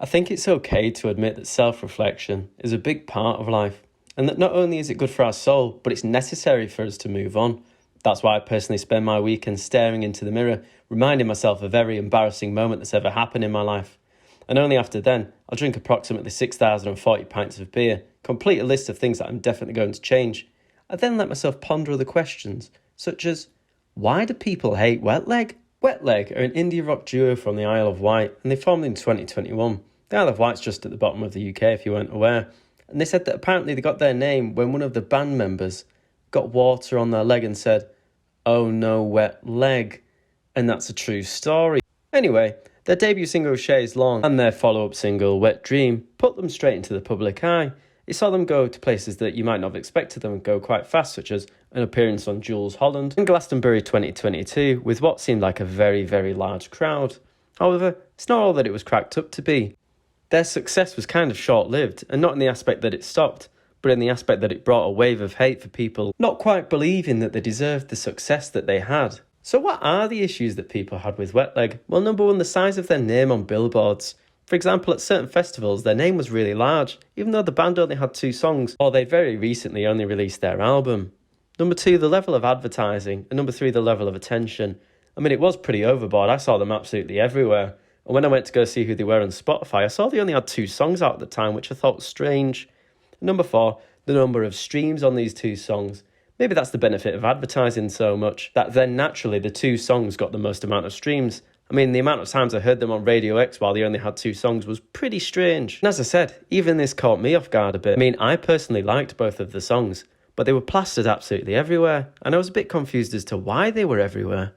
I think it's okay to admit that self-reflection is a big part of life, and that not only is it good for our soul, but it's necessary for us to move on. That's why I personally spend my weekends staring into the mirror, reminding myself of every embarrassing moment that's ever happened in my life. And only after then, I'll drink approximately 6,040 pints of beer, complete a list of things that I'm definitely going to change. I then let myself ponder other questions, such as, why do people hate Wet Leg? Wet Leg are an indie rock duo from the Isle of Wight, and they formed in 2021. The Isle of Wight's just at the bottom of the UK, if you weren't aware. And they said that apparently they got their name when one of the band members got water on their leg and said, "Oh no, wet leg." And that's a true story. Anyway, their debut single Shays Long and their follow-up single Wet Dream put them straight into the public eye. It saw them go to places that you might not have expected them to go quite fast, such as an appearance on Jules Holland in Glastonbury 2022 with what seemed like a very, very large crowd. However, it's not all that it was cracked up to be. Their success was kind of short-lived, and not in the aspect that it stopped, but in the aspect that it brought a wave of hate for people not quite believing that they deserved the success that they had. So what are the issues that people had with Wet Leg? Well, number one, the size of their name on billboards. For example, at certain festivals, their name was really large, even though the band only had 2 songs, or they very recently only released their album. Number 2, the level of advertising, and number 3, the level of attention. I mean, it was pretty overboard. I saw them absolutely everywhere. And when I went to go see who they were on Spotify, I saw they only had 2 songs out at the time, which I thought was strange. And number 4, the number of streams on these 2 songs. Maybe that's the benefit of advertising so much, that then naturally the 2 songs got the most amount of streams. I mean, the amount of times I heard them on Radio X while they only had 2 songs was pretty strange. And as I said, even this caught me off guard a bit. I mean, I personally liked both of the songs, but they were plastered absolutely everywhere, and I was a bit confused as to why they were everywhere.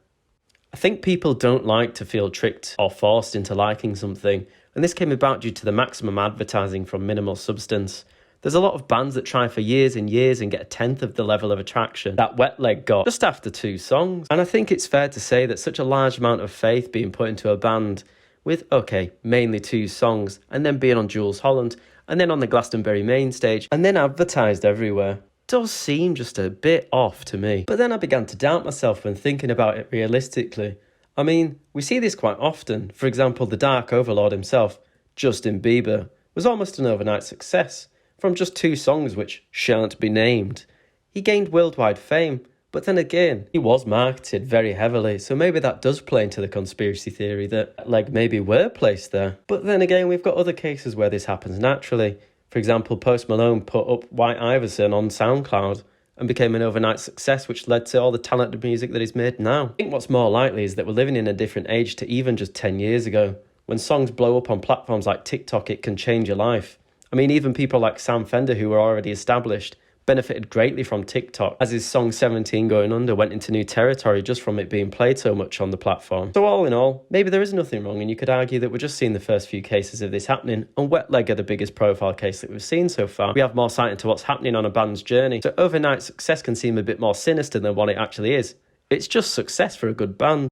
I think people don't like to feel tricked or forced into liking something, and this came about due to the maximum advertising from minimal substance. There's a lot of bands that try for years and years and get a tenth of the level of attraction that Wet Leg got just after 2 songs. And I think it's fair to say that such a large amount of faith being put into a band with, okay, mainly 2 songs, and then being on Jules Holland, and then on the Glastonbury main stage, and then advertised everywhere, does seem just a bit off to me. But then I began to doubt myself when thinking about it realistically. I mean, we see this quite often. For example, the Dark Overlord himself, Justin Bieber, was almost an overnight success. From just 2 songs which shan't be named. He gained worldwide fame, but then again, he was marketed very heavily, so maybe that does play into the conspiracy theory that Leg maybe were placed there. But then again, we've got other cases where this happens naturally. For example, Post Malone put up White Iverson on SoundCloud and became an overnight success, which led to all the talented music that he's made now. I think what's more likely is that we're living in a different age to even just 10 years ago. When songs blow up on platforms like TikTok, it can change your life. I mean, even people like Sam Fender, who were already established, benefited greatly from TikTok, as his song 17 Going Under went into new territory just from it being played so much on the platform. So all in all, maybe there is nothing wrong, and you could argue that we're just seeing the first few cases of this happening, and Wet Leg are the biggest profile case that we've seen so far. We have more sight into what's happening on a band's journey, so overnight success can seem a bit more sinister than what it actually is. It's just success for a good band.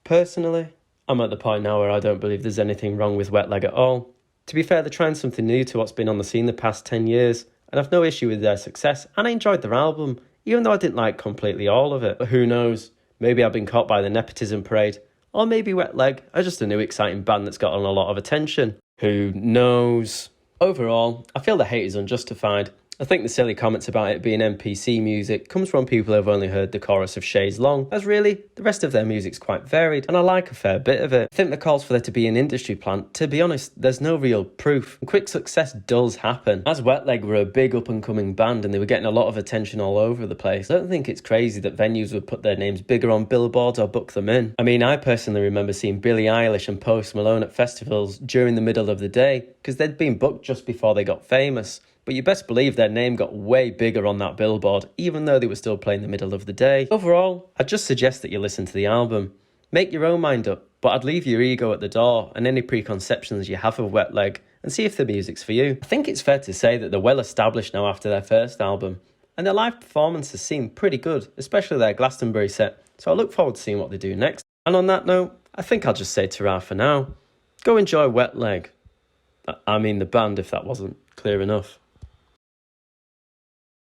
Personally, I'm at the point now where I don't believe there's anything wrong with Wet Leg at all. To be fair, they're trying something new to what's been on the scene the past 10 years, and I've no issue with their success, and I enjoyed their album, even though I didn't like completely all of it. But who knows, maybe I've been caught by the nepotism parade, or maybe Wet Leg are just a new exciting band that's gotten a lot of attention. Who knows? Overall, I feel the hate is unjustified. I think the silly comments about it being NPC music comes from people who have only heard the chorus of Shays Long, as really, the rest of their music's quite varied, and I like a fair bit of it. I think the calls for there to be an industry plant, to be honest, there's no real proof. And quick success does happen. As Wet Leg were a big up-and-coming band and they were getting a lot of attention all over the place, I don't think it's crazy that venues would put their names bigger on billboards or book them in. I mean, I personally remember seeing Billie Eilish and Post Malone at festivals during the middle of the day, because they'd been booked just before they got famous. But you best believe their name got way bigger on that billboard, even though they were still playing the middle of the day. Overall, I'd just suggest that you listen to the album. Make your own mind up, but I'd leave your ego at the door and any preconceptions you have of Wet Leg and see if the music's for you. I think it's fair to say that they're well established now after their first album, and their live performances seem pretty good, especially their Glastonbury set, so I look forward to seeing what they do next. And on that note, I think I'll just say ta-ra for now. Go enjoy Wet Leg. I mean the band, if that wasn't clear enough.